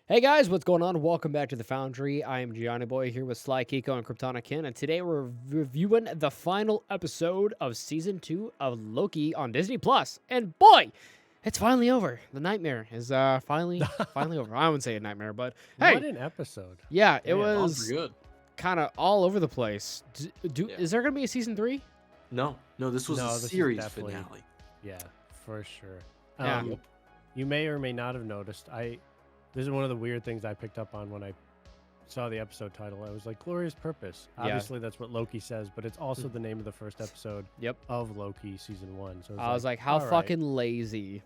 Hey guys, what's going on? Welcome back to the Foundry. I am Jonnyboy here with Slykiko and Kryptonic Ken, and today we're reviewing the final episode of season 2 of Loki on Disney Plus. And boy, it's finally over. The nightmare is finally over. I wouldn't say a nightmare, but hey, What an episode. yeah, it Damn. was Good. kind of all over the place. Yeah. Is there gonna be a season 3? No, this was No, a this is series definitely- finale. Yeah, for sure. Yeah. You may or may not have noticed. This is one of the weird things I picked up on when I saw the episode title. I was like, Glorious Purpose. Yeah. Obviously, that's what Loki says, but it's also the name of the first episode Yep. of Loki season 1. So I was like, how all right. fucking lazy.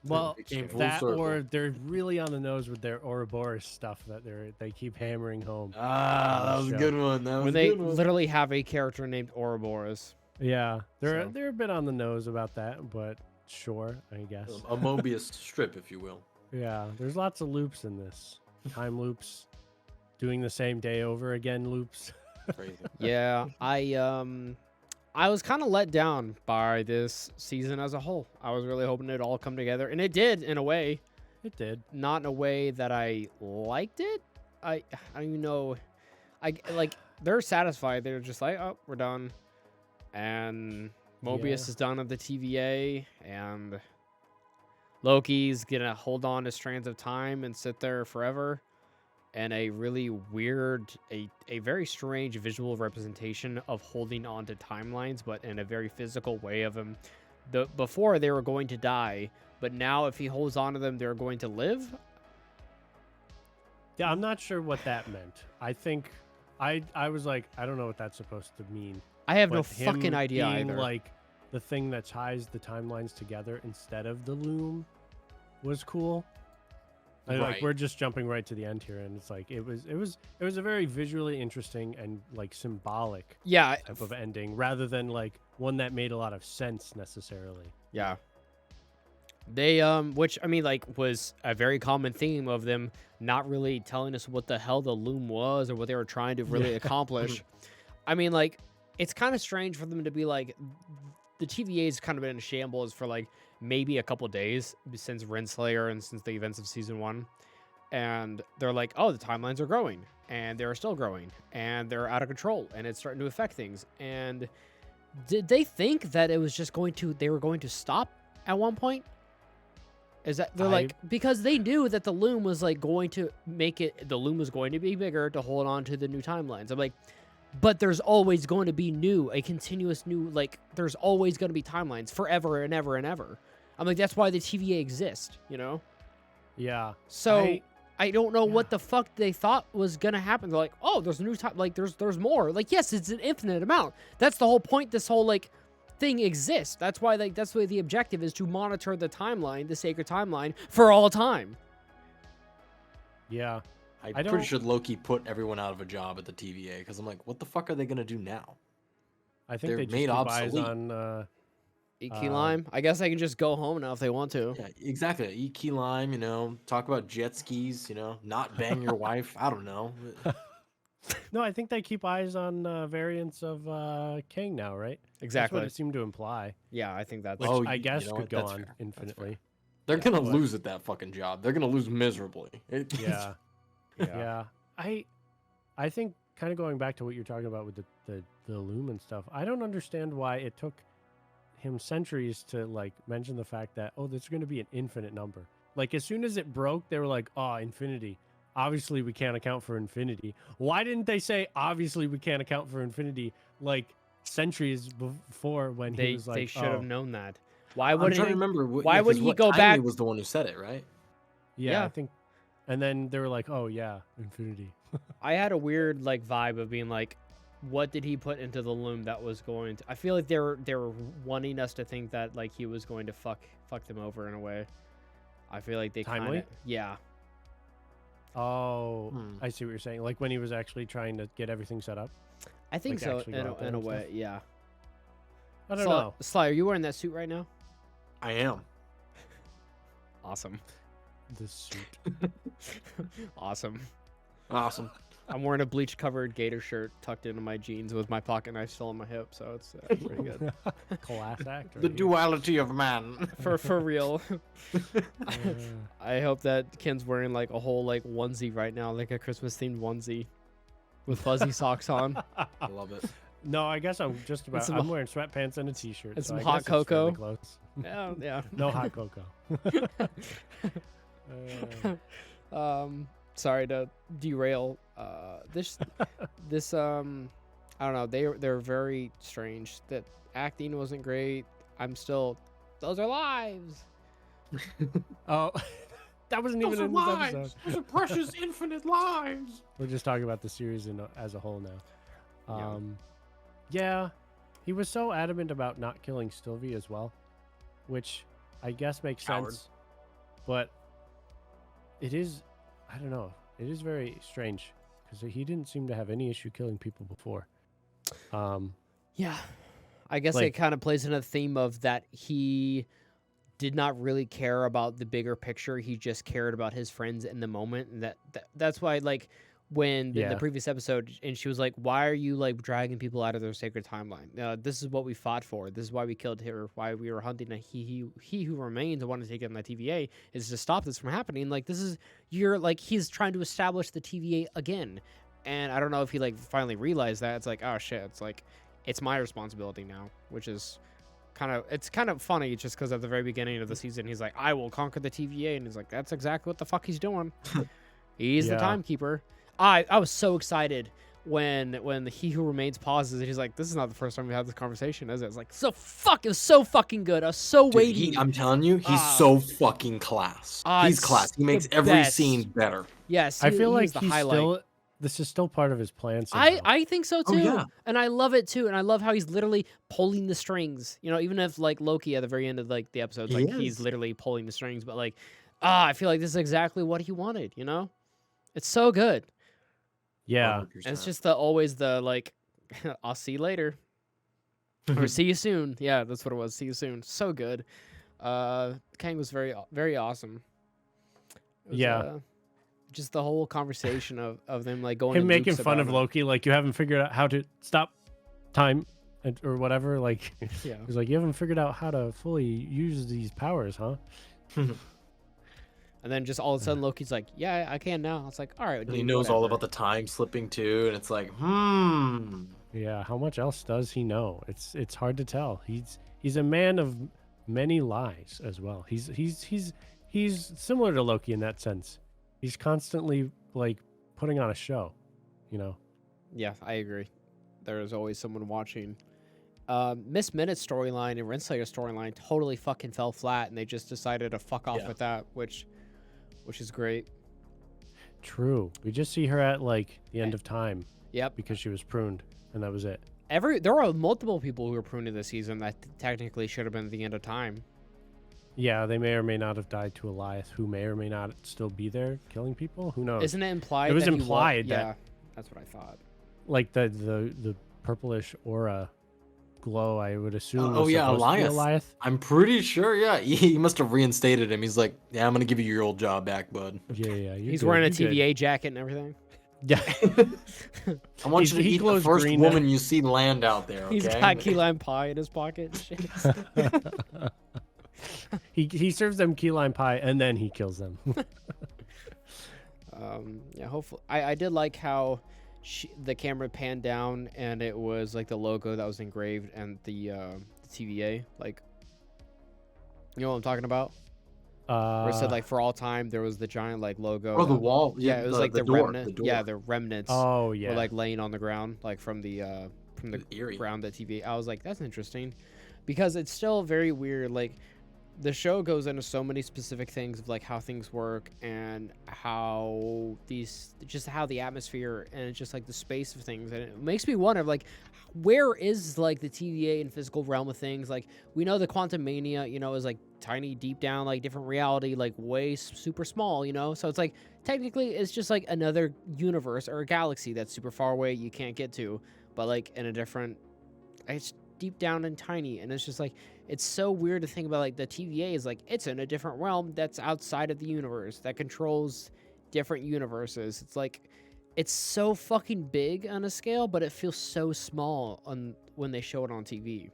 Well, It came full that circle. or they're really on the nose with their Ouroboros stuff that they keep hammering home. That was a Show. good one. That was When a they good one. literally have a character named Ouroboros. Yeah, So- they're a bit on the nose about that, but sure, I guess. A Mobius strip, if you will. Yeah, there's lots of loops in this. Time loops, doing the same day over again loops. Crazy. Yeah, I was kind of let down by this season as a whole. I was really hoping it'd all come together, and it did in a way. It did. Not in a way that I liked it. I don't even know. They're satisfied. They're just like, oh, we're done, and Mobius Yeah. is done at the TVA, and Loki's gonna hold on to strands of time and sit there forever. And a really weird, a very strange visual representation of holding on to timelines, but in a very physical way of him. Before they were going to die, but now if he holds on to them, they're going to live. Yeah, I'm not sure what that meant. I think I was like, I don't know what that's supposed to mean. I have no But him fucking idea being either. like the thing that ties the timelines together instead of the loom was cool. Like Right. we're just jumping right to the end here, and it's like it was a very visually interesting and like symbolic Yeah, type of ending rather than like one that made a lot of sense necessarily. yeah. They which I mean like was a very common theme of them not really telling us what the hell the loom was or what they were trying to really accomplish. I mean like it's kind of strange for them to be like the TVA's kind of been in shambles for like maybe a couple days since Renslayer and since the events of season 1. And they're like, "Oh, the timelines are growing and they're still growing and they're out of control and it's starting to affect things." And did they think that it was just they were going to stop at one point? Is that they're like because they knew that the loom was like going to the loom was going to be bigger to hold on to the new timelines. I'm like, but there's always going to be a continuous new, like there's always going to be timelines forever and ever and ever. I'm like, that's why the TVA exists, you know? Yeah. So I don't know what the fuck they thought was gonna happen. They're like, oh, there's a new time, like there's more. Like, yes, it's an infinite amount. That's the whole point. This whole like thing exists. That's why the objective is to monitor the timeline, the sacred timeline, for all time. Yeah. I'm I don't- pretty sure Loki put everyone out of a job at the TVA because I'm like, what the fuck are they gonna do now? I think They're they just made keep eyes obsolete. on Key Lime. I guess I can just go home now if they want to. Yeah, exactly. Eat key lime, talk about jet skis, not bang your wife. I don't know. No, I think they keep eyes on variants of King now, right? That's Exactly. what it seemed to imply. Yeah, I think that's. Which Oh, I you guess know could what? go That's on fair. That's fair. infinitely. They're Yeah, gonna but- lose at that fucking job. They're gonna lose miserably. Yeah. Yeah. I think kind of going back to what you're talking about with the loom and stuff, I don't understand why it took him centuries to like mention the fact that, oh, there's going to be an infinite number. Like as soon as it broke, they were like, oh, infinity. Obviously we can't account for infinity. Why didn't they say obviously we can't account for infinity like centuries before when he was like, they should oh, have known that. Why I'm wouldn't trying to he? remember. why wouldn't he go back- Was the one who said it, right? yeah, Yeah. I think. And then they were like, oh yeah, infinity. I had a weird like vibe of being like, what did he put into the loom that was going to? I feel like they were wanting us to think that like he was going to fuck them over in a way. I feel like they Timely? yeah. Oh, Hmm. I see what you're saying. Like when he was actually trying to get everything set up. I think Like, so actually go out there in a and way. stuff? Yeah. I don't know. Sly, are you wearing that suit right now? I am. Awesome. This suit. Awesome. Awesome. I'm wearing a bleach-covered gator shirt tucked into my jeans with my pocket knife still on my hip, so it's pretty good. Class act. The duality of man. For real. I hope that Ken's wearing like a whole like onesie right now, like a Christmas-themed onesie with fuzzy socks on. I love it. No, I guess I'm just about. I'm wearing sweatpants and a t-shirt. And so some I hot guess it's fairly cocoa. close. Yeah. No hot cocoa. Sorry to derail. This I don't know. They're very strange. That acting wasn't great. Those are lives. Oh, that wasn't even in this episode. Those are precious infinite lives. We're just talking about the series as a whole now. Yeah, he was so adamant about not killing Sylvie as well, which I guess makes sense. But it is, I don't know, it is very strange because he didn't seem to have any issue killing people before. Yeah, I guess it kind of plays into the theme of that he did not really care about the bigger picture. He just cared about his friends in the moment, and that's why like. When in the previous episode, and she was like, "Why are you like dragging people out of their sacred timeline? This is what we fought for. This is why we killed her. Why we were hunting a he who remains and wanted to take it on the TVA is to stop this from happening. Like this is he's trying to establish the TVA again, and I don't know if he like finally realized that. It's like, oh shit, it's like it's my responsibility now, which is kind of funny just because at the very beginning of the season he's like, I will conquer the TVA, and he's like, that's exactly what the fuck he's doing. He's the timekeeper. I was so excited when the He Who Remains pauses and he's like, this is not the first time we had this conversation, is it? It's like, it was so fucking good. I was so waiting. I'm telling you, he's so fucking class. He's class. He makes every scene better. Yes. I feel like this is still part of his plan. I think so too. Oh, yeah. And I love it too. And I love how he's literally pulling the strings. You know, even if like Loki at the very end of like the episode, like he's literally pulling the strings, but like, I feel like this is exactly what he wanted, you know? It's so good. Yeah. 100%. And it's just always the like, I'll see you later. Or see you soon. Yeah, that's what it was. See you soon. So good. Kang was very, very awesome. It was, just the whole conversation of them like going. Him making fun of Loki, like you haven't figured out how to stop time or whatever. Like, he's like, you haven't figured out how to fully use these powers, huh? And then just all of a sudden Loki's like, yeah, I can now. It's like, all right. And he knows all about the time slipping too, and it's like, Yeah, how much else does he know? It's hard to tell. He's a man of many lies as well. He's similar to Loki in that sense. He's constantly like putting on a show, you know. Yeah, I agree. There is always someone watching. Miss Minute's storyline and Renslayer's storyline totally fucking fell flat, and they just decided to fuck off with that, which is great. True. We just see her at like the end of time. Yep. Because she was pruned, and that was it. There are multiple people who were pruned this season that technically should have been at the end of time. Yeah, they may or may not have died to Elias, who may or may not still be there killing people. Who knows? Isn't it implied? It was that implied that. Yeah, that's what I thought. Like the purplish aura glow, I would assume. Elias. I'm pretty sure. Yeah, he must have reinstated him. He's like, yeah, I'm gonna give you your old job back, bud. Yeah. He's wearing a TVA jacket and everything. Yeah. I want you to eat the first woman you see land out there. Okay? He's got key lime pie in his pocket and shit. He serves them key lime pie and then he kills them. Yeah, hopefully. I did like how the camera panned down and it was like the logo that was engraved and the TVA, like, you know what I'm talking about? Where it said like for all time there was the giant like logo. Oh, the wall. Yeah, it was like the remnant. Yeah, the remnants. Oh yeah. Were like laying on the ground, like from the eerie ground at TVA. I was like, that's interesting, because it's still very weird. Like, the show goes into so many specific things of like how things work and how how the atmosphere and just like the space of things, and it makes me wonder like where is like the TVA and physical realm of things. Like, we know the quantum mania, you know, is like tiny deep down, like different reality, like way super small, you know, so it's like technically it's just like another universe or a galaxy that's super far away you can't get to, but like in a different, it's deep down and tiny, and it's just like it's so weird to think about. Like, the TVA is like it's in a different realm that's outside of the universe that controls different universes. It's like it's so fucking big on a scale, but it feels so small on when they show it on TV.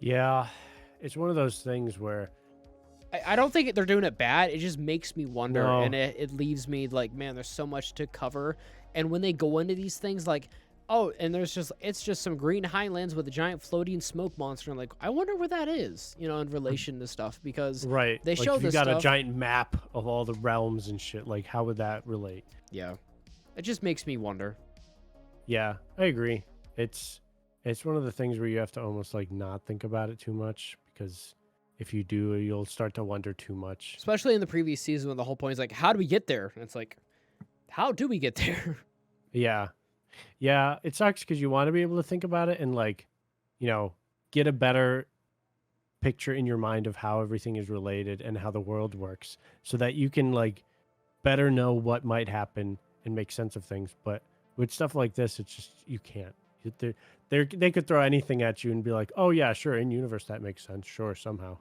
Yeah, it's one of those things where I don't think they're doing it bad. It just makes me wonder, No. and it leaves me like, man, there's so much to cover. And when they go into these things, like, oh, and it's just some green highlands with a giant floating smoke monster. I'm like, I wonder where that is, in relation to stuff, because right, they like show if you this got stuff. a giant map of all the realms and shit. Like, how would that relate? Yeah, it just makes me wonder. Yeah, I agree. It's one of the things where you have to almost like not think about it too much, because if you do, you'll start to wonder too much. Especially in the previous season, when the whole point is like, how do we get there? And it's like, how do we get there? Yeah. Yeah, it sucks because you want to be able to think about it and like, get a better picture in your mind of how everything is related and how the world works, so that you can like better know what might happen and make sense of things. But with stuff like this, it's just you can't. They could throw anything at you and be like, oh yeah, sure, in universe that makes sense, sure, somehow.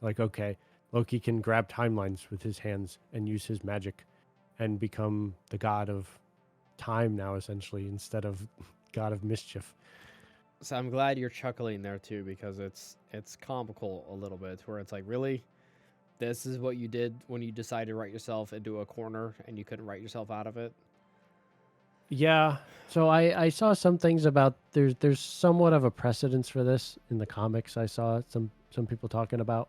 Like, okay, Loki can grab timelines with his hands and use his magic and become the god of time now, essentially, instead of god of mischief. So I'm glad you're chuckling there too, because it's comical a little bit, where it's like, really, this is what you did when you decided to write yourself into a corner and you couldn't write yourself out of it. Yeah. So I saw some things about there's somewhat of a precedence for this in the comics. I saw some people talking about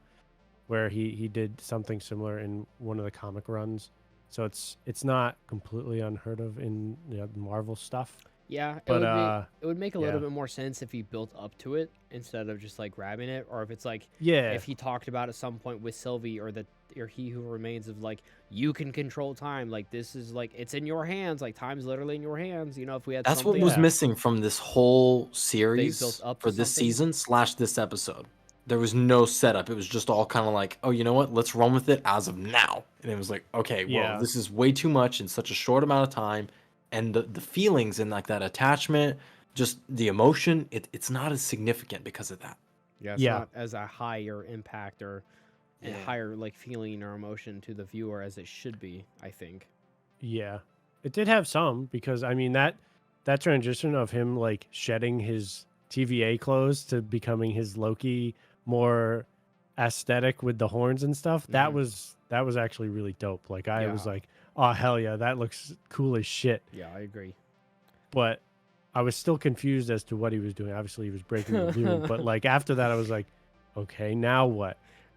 where he did something similar in one of the comic runs. So it's not completely unheard of in Marvel stuff. Yeah, But it would make a little yeah. bit more sense if he built up to it instead of just like grabbing it, or if it's like, Yeah. if he talked about at some point with Sylvie, or He Who Remains, of like, you can control time, like this is like, it's in your hands, like time's literally in your hands. If we had That's what something was Yeah. missing from this whole built series up for to this something. season / this episode. There was no setup. It was just all kind of like, oh, you know what? Let's run with it as of now. And it was like, okay, Yeah. whoa, this is way too much in such a short amount of time. And the feelings and like that attachment, just the emotion, it's not as significant because of that. Yeah, it's Yeah. not as a higher impact or a Yeah. higher like feeling or emotion to the viewer as it should be, I think. Yeah. It did have some, because I mean that transition of him like shedding his TVA clothes to becoming his Loki, more aesthetic with the horns and stuff, that Mhm. was actually really dope. Like I was Yeah. like, oh hell yeah, that looks cool as shit. Yeah, I agree. But I was still confused as to what he was doing. Obviously he was breaking the loom, but like after that I was like, okay, now what?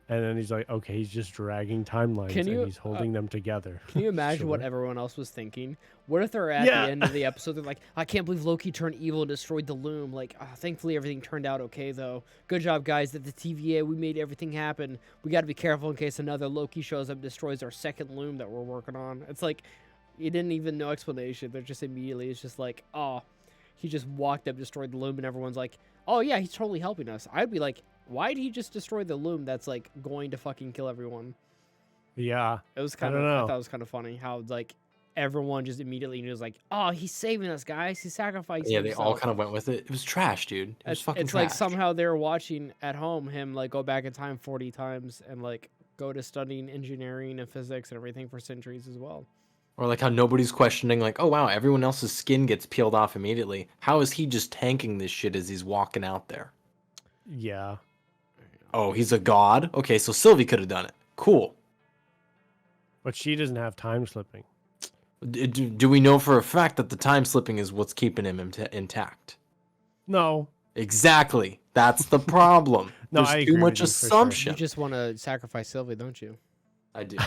And then he's like, okay, he's just dragging timelines Can you, and he's holding them together. Can you imagine what Sure. everyone else was thinking? What if they're at Yeah. the end of the episode, they're like, I can't believe Loki turned evil and destroyed the loom. Like, thankfully everything turned out okay, though. Good job, guys, at the TVA. We made everything happen. We got to be careful in case another Loki shows up and destroys our second loom that we're working on. It's like, you didn't even know explanation. They're just immediately, it's just like, oh, he just walked up, destroyed the loom, and everyone's like, oh yeah, he's totally helping us. I'd be like, why did he just destroy the loom that's like going to fucking kill everyone? Yeah. It was I kind don't of, I know. thought it was kind of funny how like everyone just immediately was like, oh, he's saving us, guys. He's sacrificing Yeah, they all himself. kind of went with it. It was trash, dude. It was fucking It's trash. like somehow they were watching at home him like go back in time 40 times and like go to studying engineering and physics and everything for centuries as well. Or like how nobody's questioning, like, oh wow, everyone else's skin gets peeled off immediately. How is he just tanking this shit as he's walking out there? Yeah. Oh, he's a god? Okay, so Sylvie could have done it. Cool. But she doesn't have time slipping. Do we know for a fact that the time slipping is what's keeping him intact? No. Exactly. That's the problem. No, There's I too agree much with you for sure. assumption. You just want to sacrifice Sylvie, don't you? I do.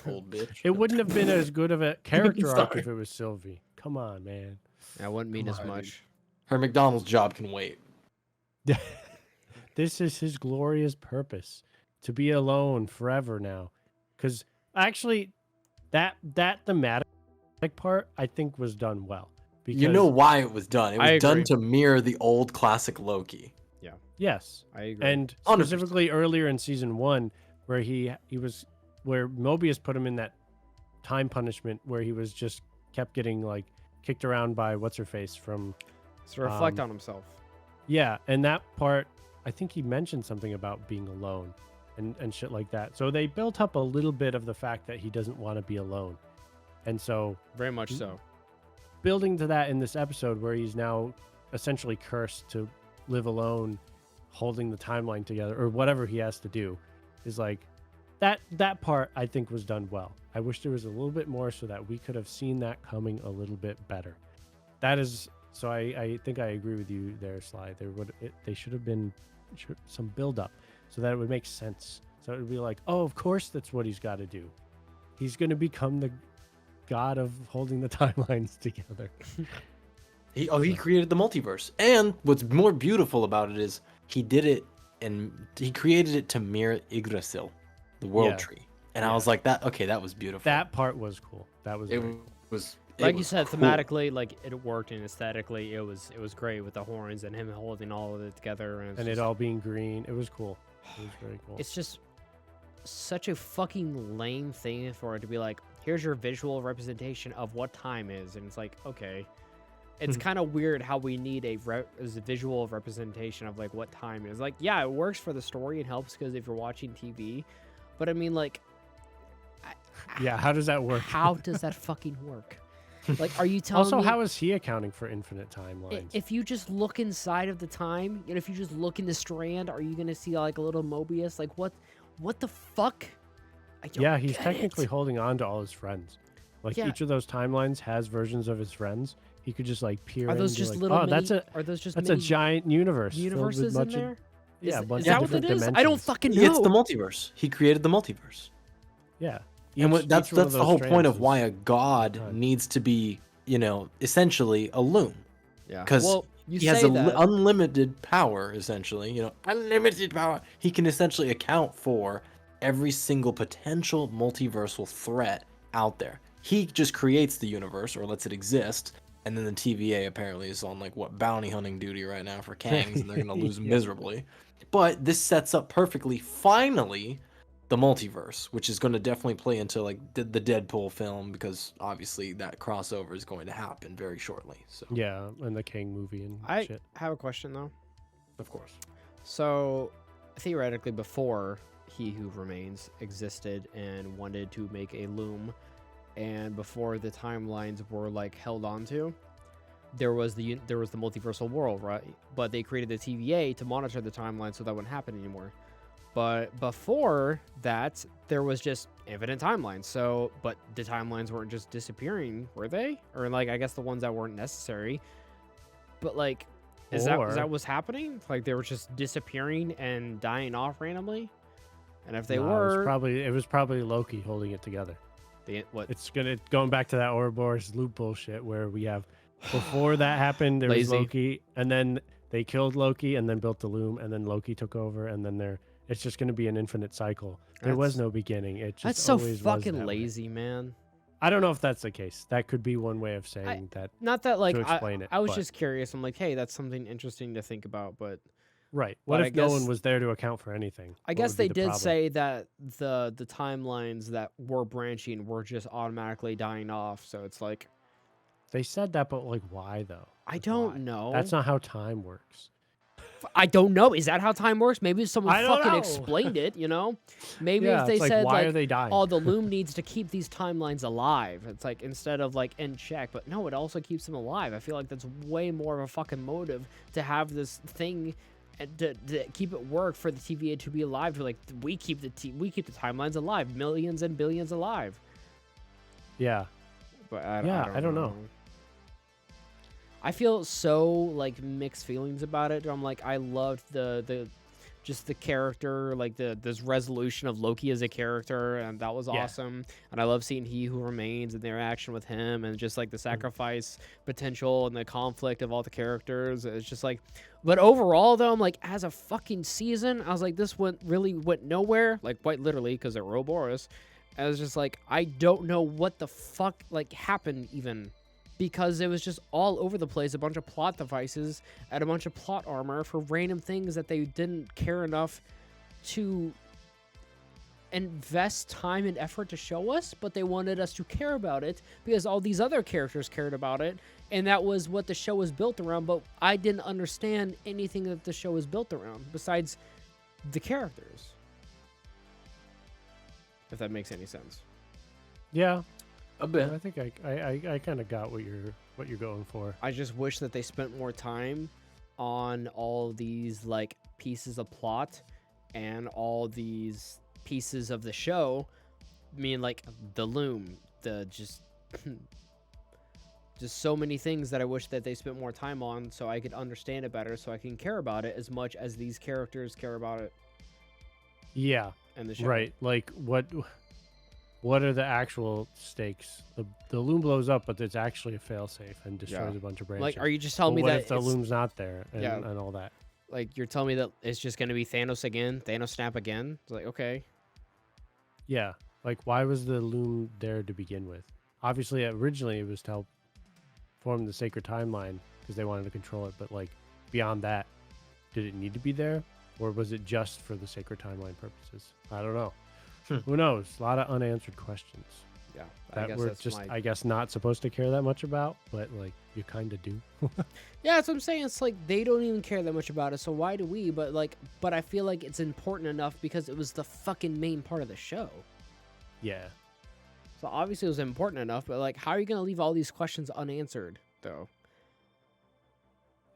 Old bitch. It wouldn't have been as good of a character arc Sorry. if it was Sylvie. Come on, man. That wouldn't mean Come as on, much. Her McDonald's job can wait. This is his glorious purpose, to be alone forever now. Because actually, that thematic part I think was done well. Because You know why it was done. It I was done agree. to mirror the old classic Loki. yes, I agree. and 100%. specifically earlier in season 1, where where Mobius put him in that time punishment where he was just kept getting like kicked around by what's her face from. to reflect um, on himself. Yeah, and that part, I think he mentioned something about being alone and shit like that. So they built up a little bit of the fact that he doesn't want to be alone. And so Very much so. building to that in this episode where he's now essentially cursed to live alone, holding the timeline together or whatever he has to do, is like that part I think was done well. I wish there was a little bit more so that we could have seen that coming a little bit better. That is, so I think I agree with you there, Sly. They should have been some build up so that it would make sense. So it would be like, oh, of course that's what he's got to do. He's going to become the god of holding the timelines together. He created the multiverse. And what's more beautiful about it is he did it and he created it to mirror Yggdrasil, the world tree. And I was like, that was beautiful. That part was cool. That was Like you said, cool. thematically, like it worked, and aesthetically, it was great with the horns and him holding all of it together, and it all being green. It was cool. It was very cool. It's just such a fucking lame thing for it to be like, here's your visual representation of what time is, and it's like, okay, it's kind of weird how we need a visual representation of like what time is. Like, yeah, it works for the story and helps because if you're watching TV, but I mean, like, yeah, how does that work? How does that fucking work? Like, are you telling also, me... how is he accounting for infinite timelines? If you just look inside of the time, and if you just look in the strand, are you going to see like a little Mobius? Like, what the fuck? Yeah, he's technically holding on to all his friends. Like, each of those timelines has versions of his friends. He could just like peer in. Are those and just like, little? Oh, that's a giant universe. Universes in there? Yeah, is that what it is? I don't fucking know. It's the multiverse. He created the multiverse. Yeah. And that's the whole point of why a god needs to be, essentially a loom. Yeah. Because he has unlimited power, essentially. Unlimited power. He can essentially account for every single potential multiversal threat out there. He just creates the universe or lets it exist. And then the TVA apparently is on bounty hunting duty right now for Kangs, and they're gonna lose miserably. But this sets up perfectly, finally, the multiverse, which is going to definitely play into the Deadpool film, because obviously that crossover is going to happen very shortly. So yeah, and the Kang movie and shit. I have a question though. Of course. So theoretically, before He Who Remains existed and wanted to make a loom, and before the timelines were held onto, there was the multiversal world, right? But they created the TVA to monitor the timeline so that wouldn't happen anymore. But before that, there was just infinite timelines. So, but the timelines weren't just disappearing, were they? Or I guess the ones that weren't necessary. But is that what's happening? They were just disappearing and dying off randomly? And if they were, it was probably Loki holding it together. What? It's going back to that Ouroboros loop bullshit where we have before that happened there was Loki, and then they killed Loki and then built the loom, and then Loki took over, and then it's just going to be an infinite cycle. There was no beginning. It just that's so always fucking was lazy, man. I don't know if that's the case. That could be one way of saying that. Not that to explain it. I was just curious. I'm hey, that's something interesting to think about, but right. What if no one was there to account for anything? I guess they did say that the timelines that were branching were just automatically dying off. So it's they said that, but why though? I don't know. That's not how time works. I don't know. Is that how time works? Maybe someone fucking know. explained it, Maybe yeah, if they said, why are they dying? Oh, the loom needs to keep these timelines alive. It's instead of in check, but no, it also keeps them alive. I feel like that's way more of a fucking motive to have this thing and to keep it work for the TVA to be alive. To we keep the timelines alive, millions and billions alive. Yeah. But I don't know. I feel so mixed feelings about it. I'm I loved the just the character, this resolution of Loki as a character, and that was awesome. And I love seeing He Who Remains and the interaction with him, and just the sacrifice potential and the conflict of all the characters. It's just but overall though, I'm as a fucking season, I was this really went nowhere, quite literally, because of Ouroboros. I was just I don't know what the fuck happened even. Because it was just all over the place, a bunch of plot devices and a bunch of plot armor for random things that they didn't care enough to invest time and effort to show us, but they wanted us to care about it because all these other characters cared about it, and that was what the show was built around, but I didn't understand anything that the show was built around besides the characters. If that makes any sense. Yeah. A bit. I think I kind of got what you're going for. I just wish that they spent more time on all these like pieces of plot and all these pieces of the show. I mean, like the loom, the just so many things that I wish that they spent more time on so I could understand it better, so I can care about it as much as these characters care about it. Yeah. And the show. Right. Like what are the actual stakes? The loom blows up, but it's actually a failsafe and destroys a bunch of branches. Like, are you just telling me what that if the loom's not there and all that? Like, you're telling me that it's just going to be Thanos again? Thanos snap again? It's like, okay. Yeah. Like, why was the loom there to begin with? Obviously, originally, it was to help form the sacred timeline because they wanted to control it. But, like, beyond that, did it need to be there? Or was it just for the sacred timeline purposes? I don't know. Who knows? A lot of unanswered questions. Yeah. That we're just, I guess, not supposed to care that much about, but, like, you kind of do. Yeah, that's what I'm saying. It's like they don't even care that much about it, so why do we? But I feel like it's important enough because it was the fucking main part of the show. Yeah. So obviously it was important enough, but like, how are you gonna leave all these questions unanswered, though?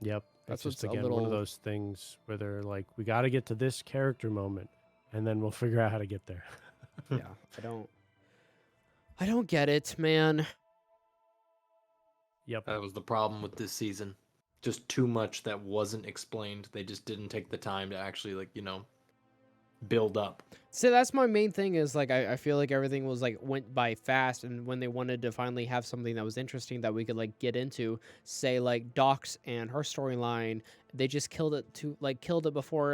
Yep. That's just what's again one of those things where they're like, we got to get to this character moment, and then we'll figure out how to get there. Yeah, I don't get it, man. Yep. That was the problem with this season. Just too much that wasn't explained. They just didn't take the time to actually, like, build up. So that's my main thing is, like, I feel like everything was, like, went by fast, and when they wanted to finally have something that was interesting that we could, like, get into, say, like, Doc's and her storyline, they just killed it before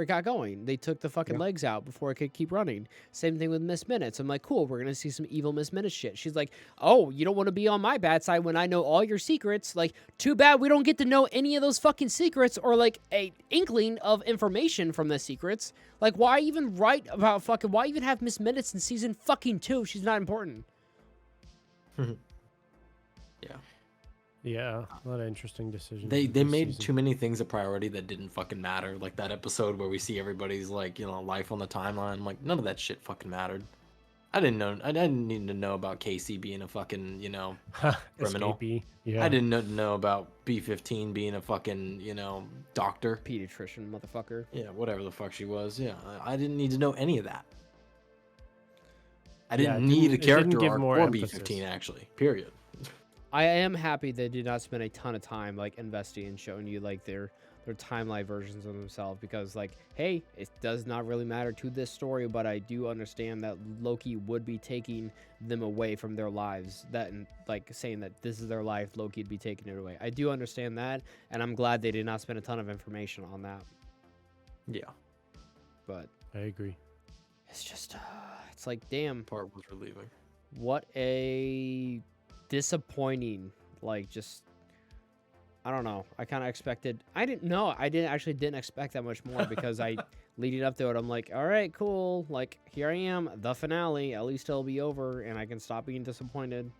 it got going. They took the fucking legs out before it could keep running. Same thing with Miss Minutes. I'm like, cool, we're gonna see some evil Miss Minutes shit. She's like, oh, you don't want to be on my bad side when I know all your secrets. Like, too bad we don't get to know any of those fucking secrets or like a inkling of information from the secrets. Like, why even write about why even have Miss Minutes in season fucking 2? She's not important. Yeah. Yeah, a lot of interesting decisions. They made too many things a priority that didn't fucking matter. Like that episode where we see everybody's like, life on the timeline. Like none of that shit fucking mattered. I didn't need to know about Casey being a fucking, criminal. Yeah. I didn't know about B-15 being a fucking, doctor. Pediatrician, motherfucker. Yeah, whatever the fuck she was. Yeah, I didn't need to know any of that. I didn't need a character arc for B-15 actually. Period. I am happy they did not spend a ton of time like investing and showing you like their timeline versions of themselves because like, hey, it does not really matter to this story, but I do understand that Loki would be taking them away from their lives. That and like saying that this is their life, Loki would be taking it away. I do understand that, and I'm glad they did not spend a ton of information on that. Yeah, but I agree. It's just, it's like, damn. Part was relieving. What a disappointing, like, just, I don't know. I kind of expected, I didn't expect that much more because leading up to it, I'm like, all right, cool. Like, here I am, the finale. At least it'll be over and I can stop being disappointed.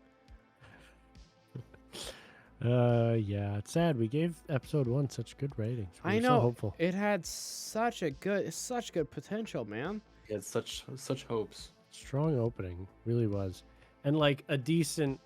Yeah, it's sad. We gave episode 1 such good ratings. I know. So hopeful. It had such good potential, man. It had such hopes. Strong opening, really was. And like a decent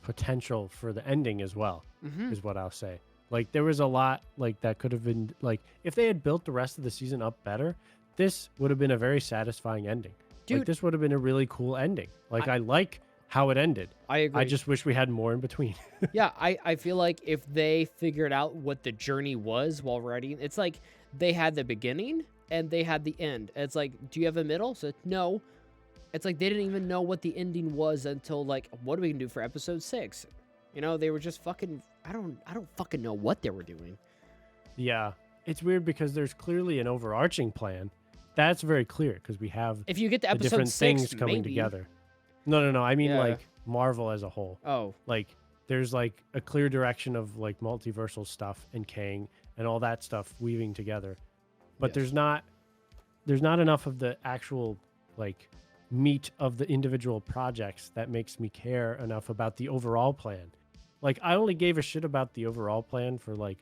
potential for the ending as well, is what I'll say. Like there was a lot like that could have been like if they had built the rest of the season up better, this would have been a very satisfying ending. Dude, like this would have been a really cool ending. Like I like how it ended. I agree. I just wish we had more in between. Yeah, I feel like if they figured out what the journey was while writing, it's like they had the beginning and they had the end. It's like, do you have a middle? So no. It's like they didn't even know what the ending was until like, what are we gonna do for episode 6? They were just fucking. I don't fucking know what they were doing. Yeah, it's weird because there's clearly an overarching plan. That's very clear because we have. If you get to episode different 6, things coming together. No. I mean like Marvel as a whole. Oh, like there's like a clear direction of like multiversal stuff and Kang and all that stuff weaving together, but there's not enough of the actual like meat of the individual projects that makes me care enough about the overall plan. Like I only gave a shit about the overall plan for like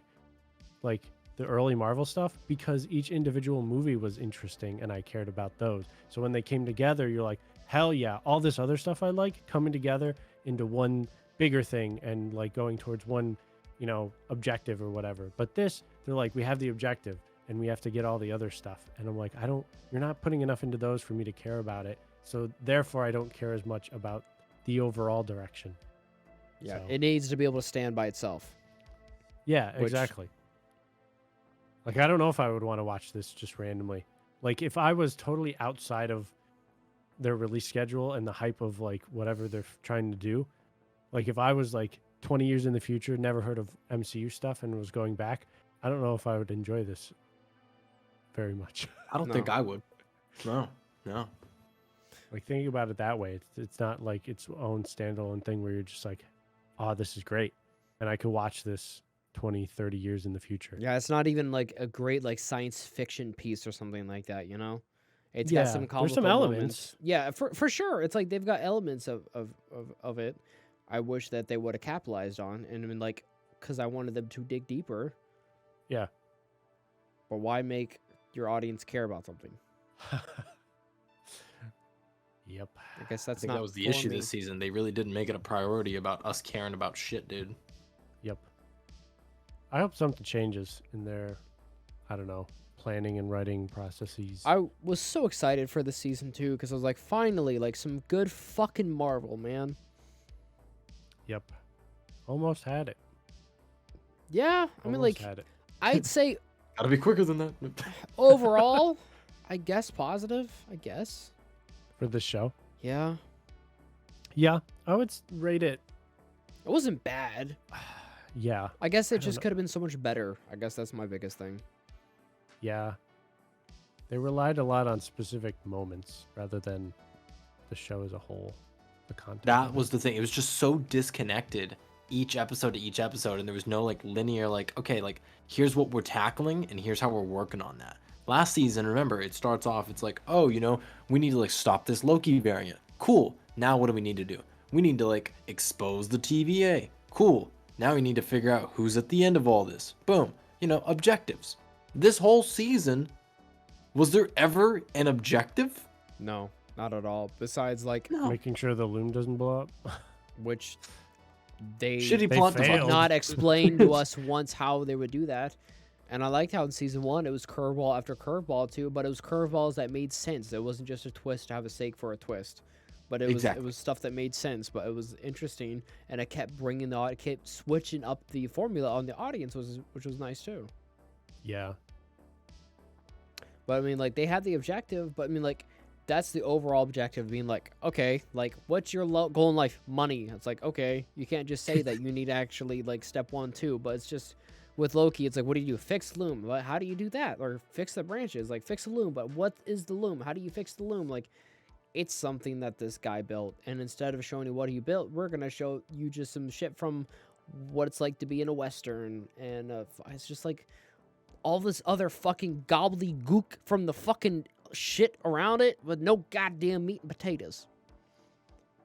the early Marvel stuff because each individual movie was interesting and I cared about those. So when they came together, you're like, hell yeah, all this other stuff I like coming together into one bigger thing and like going towards one, objective or whatever. But this, they're like, we have the objective and we have to get all the other stuff. And I'm like, you're not putting enough into those for me to care about it. So therefore I don't care as much about the overall direction. Yeah, it needs to be able to stand by itself. Yeah, exactly. Like, I don't know if I would want to watch this just randomly. Like, if I was totally outside of their release schedule and the hype of, like, whatever they're trying to do, like, if I was, like, 20 years in the future, never heard of MCU stuff and was going back, I don't know if I would enjoy this very much. I don't think I would. No. Like, thinking about it that way, it's not like its own standalone thing where you're just like, oh, this is great. And I could watch this 20, 30 years in the future. Yeah, it's not even like a great like science fiction piece or something like that, It's got some comical there's some elements. Yeah, for sure. It's like they've got elements of it. I wish that they would have capitalized on, and I mean, like, because I wanted them to dig deeper. Yeah. But why make your audience care about something? Yep. I guess I think that was the issue this season. They really didn't make it a priority about us caring about shit, dude. Yep. I hope something changes in their, I don't know, planning and writing processes. I was so excited for the season 2 because I was like, finally, like some good fucking Marvel, man. Yep. Almost had it. Yeah, I mean, like, had it. I'd say Gotta be quicker than that. overall, I guess positive. I guess For this show? yeah, Yeah, I would rate it. it wasn't bad. Yeah. I guess it don't just know. could have been so much better. I guess that's my biggest thing. Yeah. They relied a lot on specific moments rather than the show as a whole. The content. That was the thing. It was just so disconnected each episode to each episode, and there was no like linear like, okay, like here's what we're tackling and here's how we're working on that. Last season, remember, it starts off, it's like, oh, we need to like stop this Loki variant. Cool. Now what do we need to do? We need to like expose the TVA. Cool. Now we need to figure out who's at the end of all this. Boom. Objectives. This whole season, was there ever an objective? No, not at all. Besides, like, Making sure the loom doesn't blow up. which they Shitty They plot failed. device. did not explain to us once how they would do that. And I liked how in season 1 it was curveball after curveball too, but it was curveballs that made sense. It wasn't just a twist to have a sake for a twist, but it Exactly. was stuff that made sense. But it was interesting, and it kept bringing it kept switching up the formula on the audience, which was nice too. Yeah. But I mean, like, they had the objective, but I mean, like, that's the overall objective, being like, okay, like, what's your goal in life? Money. It's like, okay, you can't just say that. You need to actually, like, step 1, 2, but it's just, with Loki, it's like, what do you do? Fix loom. Like, how do you do that? Or fix the branches. Like, fix the loom, but what is the loom? How do you fix the loom? Like, it's something that this guy built, and instead of showing you what he built, we're going to show you just some shit from what it's like to be in a Western, and it's just like, all this other fucking gobbledygook from the fucking shit around it with no goddamn meat and potatoes.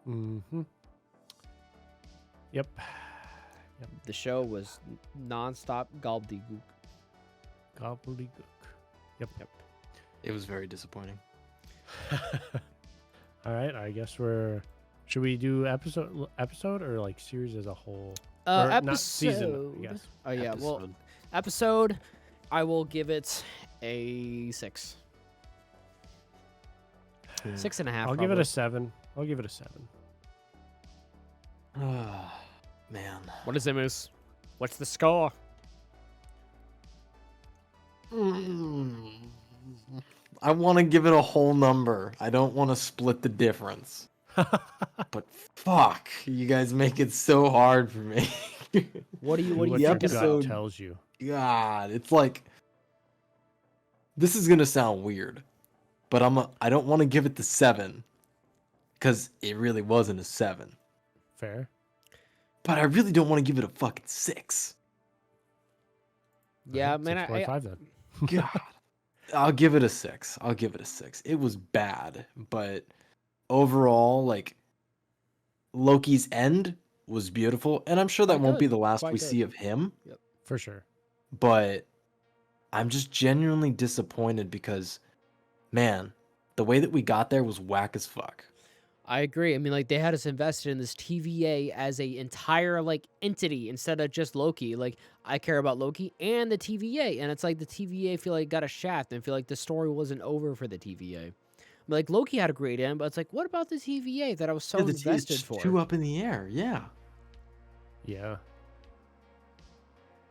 Mm-hmm. Yep. The show was nonstop gobbledygook. Gobbledygook. Yep. It was very disappointing. All right, I guess should we do episode or like series as a whole? Or Episode. not season, I guess. Oh yeah, well, Episode. episode, I will give it a 6. 6.5. I'll give it a 7. I'll give it a 7. Man. What is it, Moose? What's the score? I want to give it a whole number. I don't want to split the difference. But fuck, you guys make it so hard for me. What do you What the your think? gut episode- tells you. God, it's like, this is gonna sound weird, but I don't want to give it the 7 because it really wasn't a 7. Fair. But I really don't want to give it a fucking 6. Yeah, Alright, man, I 6.5 then. God, I'll give it a 6. I'll give it a 6. It was bad, but overall, like, Loki's end was beautiful, and I'm sure that Quite won't be good. the last Quite we good. see of him. For sure. But I'm just genuinely disappointed because, man, the way that we got there was whack as fuck. I agree. I mean, like, they had us invested in this TVA as a entire, like, entity instead of just Loki. Like, I care about Loki and the TVA, and it's like the TVA feel like got a shaft and feel like the story wasn't over for the TVA. Like, Loki had a great end, but it's like, what about the TVA that I was so invested for? Too up in the air, yeah. Yeah.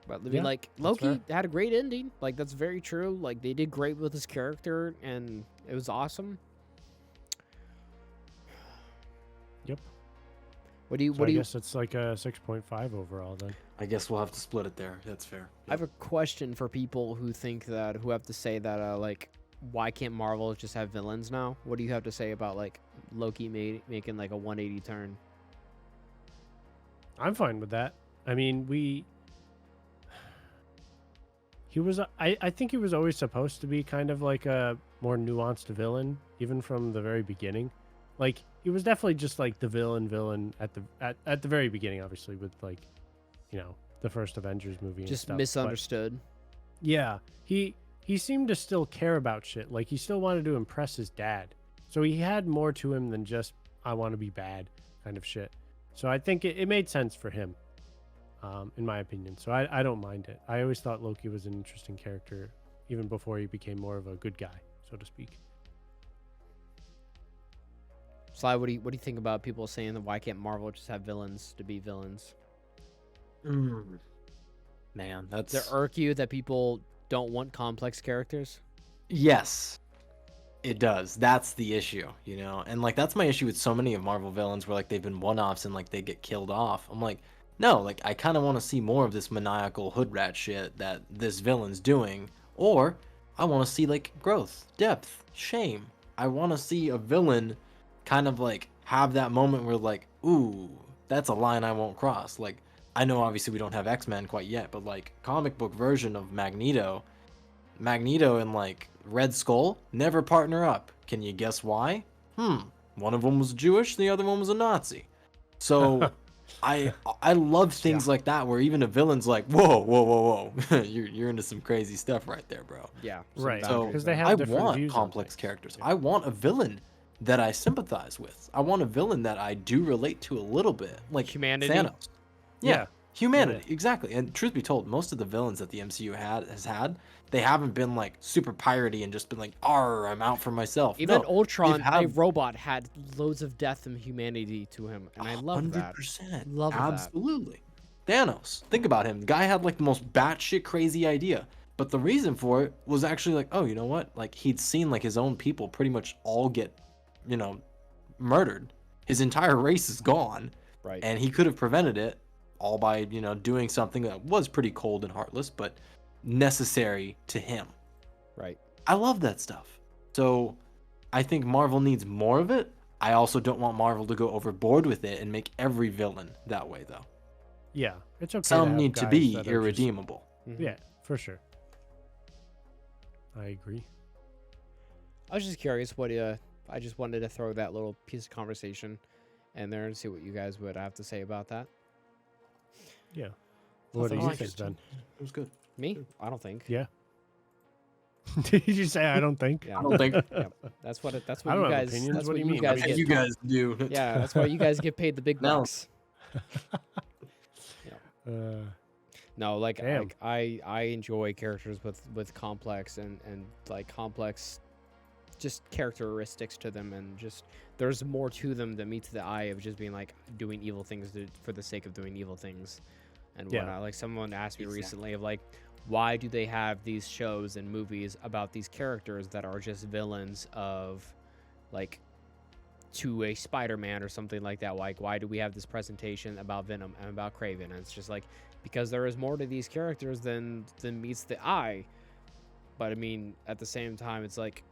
But I mean, like, Loki had a great ending. Like, that's very true. Like, they did great with his character, and it was awesome. Yep. What do you? I guess it's like a 6.5 overall then. I guess we'll have to split it there. That's fair. Yep. I have a question for people who think that, who have to say that, like, why can't Marvel just have villains now? What do you have to say about, like, Loki making like a 180 turn? I'm fine with that. I mean, I think he was always supposed to be kind of like a more nuanced villain, even from the very beginning. Like, he was definitely just like the villain at the very beginning, obviously, with, like, you know, the first Avengers movie. Just and stuff. misunderstood. But yeah, he seemed to still care about shit. Like, he still wanted to impress his dad. So he had more to him than just, I want to be bad kind of shit. So I think it made sense for him, in my opinion. So I don't mind it. I always thought Loki was an interesting character, even before he became more of a good guy, so to speak. Sly, what do you think about people saying that why can't Marvel just have villains to be villains? Man, that's... Does it irk you that people don't want complex characters? Yes, it does. That's the issue, you know? And, like, that's my issue with so many of Marvel villains where, like, they've been one-offs and, like, they get killed off. I'm like, no, like, I kind of want to see more of this maniacal hood rat shit that this villain's doing. Or I want to see, like, growth, depth, shame. I want to see a villain kind of, like, have that moment where, like, ooh, that's a line I won't cross. Like, I know obviously we don't have X-Men quite yet, but, like, comic book version of Magneto and, like, Red Skull never partner up. Can you guess why? One of them was Jewish, the other one was a Nazi. So I love things like that where even a villain's like, whoa, you're into some crazy stuff right there, bro. Yeah, right. So because they have I different want views complex on things. characters. Yeah. I want a villain that I sympathize with. I want a villain that I do relate to a little bit, like Humanity? Thanos. Yeah. Humanity, Yeah. exactly. And truth be told, most of the villains that the MCU has had, they haven't been like super piratey and just been like, "Arr, I'm out for myself." Even No, Ultron, they've had a robot, had loads of death and humanity to him, and I love that. 100%. Love that. Absolutely. Thanos. Think about him. The guy had like the most batshit crazy idea, but the reason for it was actually like, oh, you know what? Like he'd seen like his own people pretty much all get, you know, murdered. His entire race is gone, Right. and he could have prevented it all by, you know, doing something that was pretty cold and heartless, but necessary to him. Right. I love that stuff. So I think Marvel needs more of it. I also don't want Marvel to go overboard with it and make every villain that way, though. Yeah, it's okay. Some need to guys be that are irredeemable. Mhm. Yeah, for sure. I agree. I was just curious what I just wanted to throw that little piece of conversation in there and see what you guys would have to say about that. Yeah. What do I you like think, it. Ben? It was good. Me? I don't think. Yeah. Did you say I don't think? Yeah. I don't think Yeah. That's what I you don't have guys. opinions. That's What what do you you mean? guys I get. you guys do. Yeah, that's why you guys get paid the big No. bucks. No, like Damn. I enjoy characters with complex and like complex just characteristics to them, and just there's more to them than meets the eye of just being like doing evil things for the sake of doing evil things and Yeah. whatnot. Like someone asked me Exactly. recently of like, why do they have these shows and movies about these characters that are just villains of like to a Spider-Man or something like that? Like, why do we have this presentation about Venom and about Kraven? And it's just like, because there is more to these characters than meets the eye. But I mean, at the same time, it's like,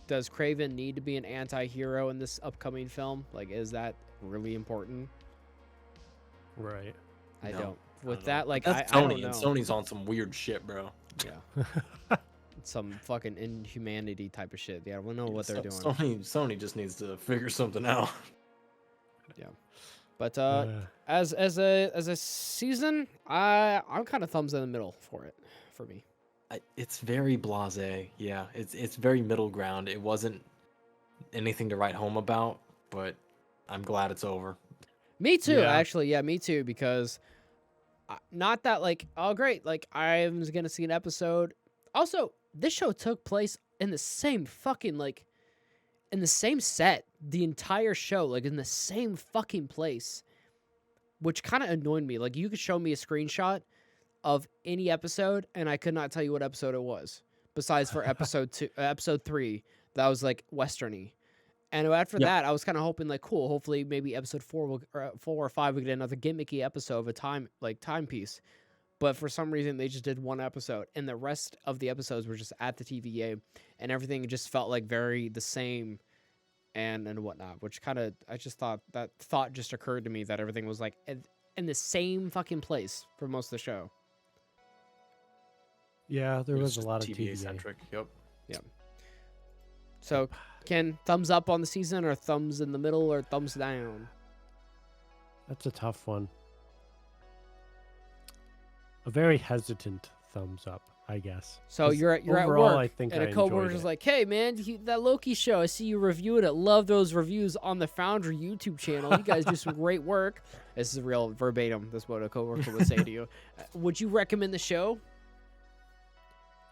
does Kraven need to be an anti-hero in this upcoming film? Like, is that really important? Right. I No, don't. I With don't that, know. like, That's I Sony, don't know. and Sony's on some weird shit, bro. Yeah. Some fucking inhumanity type of shit. Yeah, I don't know what they're doing. Sony just needs to figure something out. But as a season, I'm kind of thumbs in the middle for me. It's very blasé. Yeah, it's very middle ground. It wasn't anything to write home about, but I'm glad it's over. Me too, actually. Yeah, me too, because not that like, oh great, like I was gonna see an episode. Also, this show took place in the same fucking like, in the same set, the entire show, like in the same fucking place, which kind of annoyed me. Like you could show me a screenshot of any episode, and I could not tell you what episode it was. Besides for episode 3, that was like westerny. And after that, I was kind of hoping like, cool, hopefully maybe episode 4 or 5 we get another gimmicky episode of a timepiece. But for some reason, they just did one episode, and the rest of the episodes were just at the TVA, and everything just felt like very the same, and whatnot. Which kind of, I just thought just occurred to me that everything was like in the same fucking place for most of the show. Yeah, there was a lot of TVA centric. Yep. Yeah. So, Ken, thumbs up on the season, or thumbs in the middle, or thumbs down? That's a tough one. A very hesitant thumbs up, I guess. So you're overall, at work, I think and a coworker's like, "Hey, man, that Loki show. I see you reviewed it. Love those reviews on the Foundry YouTube channel. You guys do some great work." This is real verbatim. This is what a coworker would say to you. Would you recommend the show?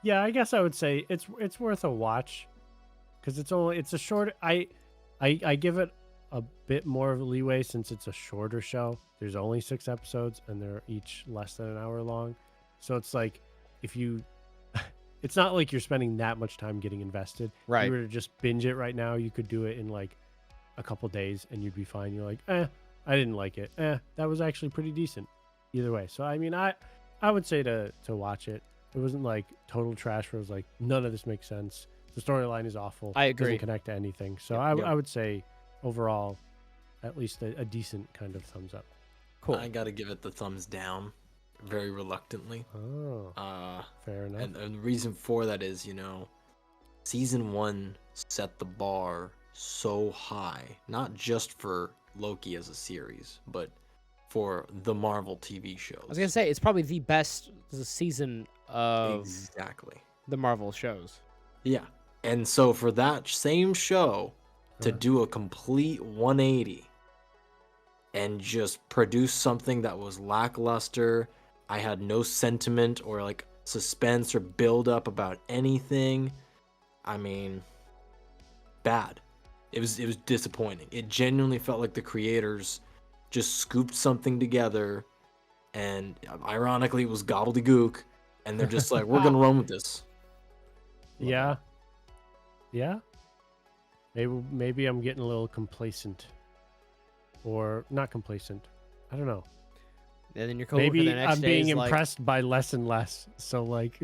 Yeah, I guess I would say it's worth a watch, because it's a short. I give it a bit more of a leeway since it's a shorter show. There's only 6 episodes, and they're each less than an hour long. So it's like, if you, it's not like you're spending that much time getting invested. Right. If you were to just binge it right now, you could do it in like a couple days, and you'd be fine. You're like, I didn't like it. That was actually pretty decent. Either way. So I mean, I would say to watch it. It wasn't like total trash where it was like, none of this makes sense. The storyline is awful. I agree. Doesn't connect to anything. So Yep. I would say overall, at least a decent kind of thumbs up. Cool. I gotta give it the thumbs down, very reluctantly. Oh, fair enough. And the reason for that is, season 1 set the bar so high, not just for Loki as a series, but for the Marvel TV shows. I was gonna say it's probably the best season of exactly the Marvel shows. Yeah, and so for that same show to do a complete 180 and just produce something that was lackluster, I had no sentiment or like suspense or build up about anything. I mean, bad. It was disappointing. It genuinely felt like the creators just scooped something together, and ironically it was gobbledygook, and they're just like, we're gonna run with this. Yeah. Maybe I'm getting a little complacent, or not complacent. I don't know. And then your coworker Maybe the next I'm day being is like, impressed by less and less. So like,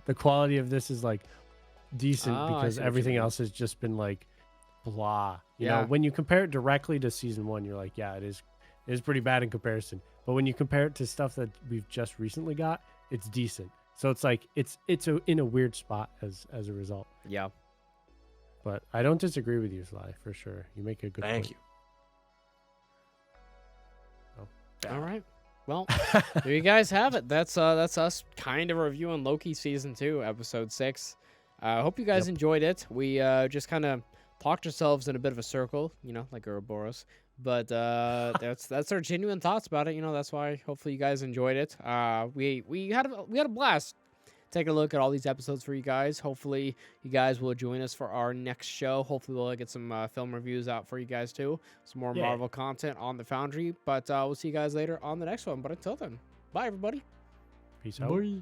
the quality of this is like decent I because see what you everything mean. else has just been like blah. You Yeah. know, when you compare it directly to season 1, you're like, yeah, it is pretty bad in comparison. But when you compare it to stuff that we've just recently got, it's decent. So it's like it's in a weird spot as a result. Yeah. But I don't disagree with you, Sly, for sure. You make a good point. Thank you. All right. Well, there you guys have it. That's us kind of reviewing Loki season 2, episode 6. I hope you guys enjoyed it. We just kind of talked ourselves in a bit of a circle, like Ouroboros. But that's our genuine thoughts about it. That's why hopefully you guys enjoyed it. We had a blast taking a look at all these episodes for you guys. Hopefully you guys will join us for our next show. Hopefully we'll get some film reviews out for you guys too. Some more Marvel content on the Foundry. But we'll see you guys later on the next one. But until then, bye everybody. Peace out. Bye.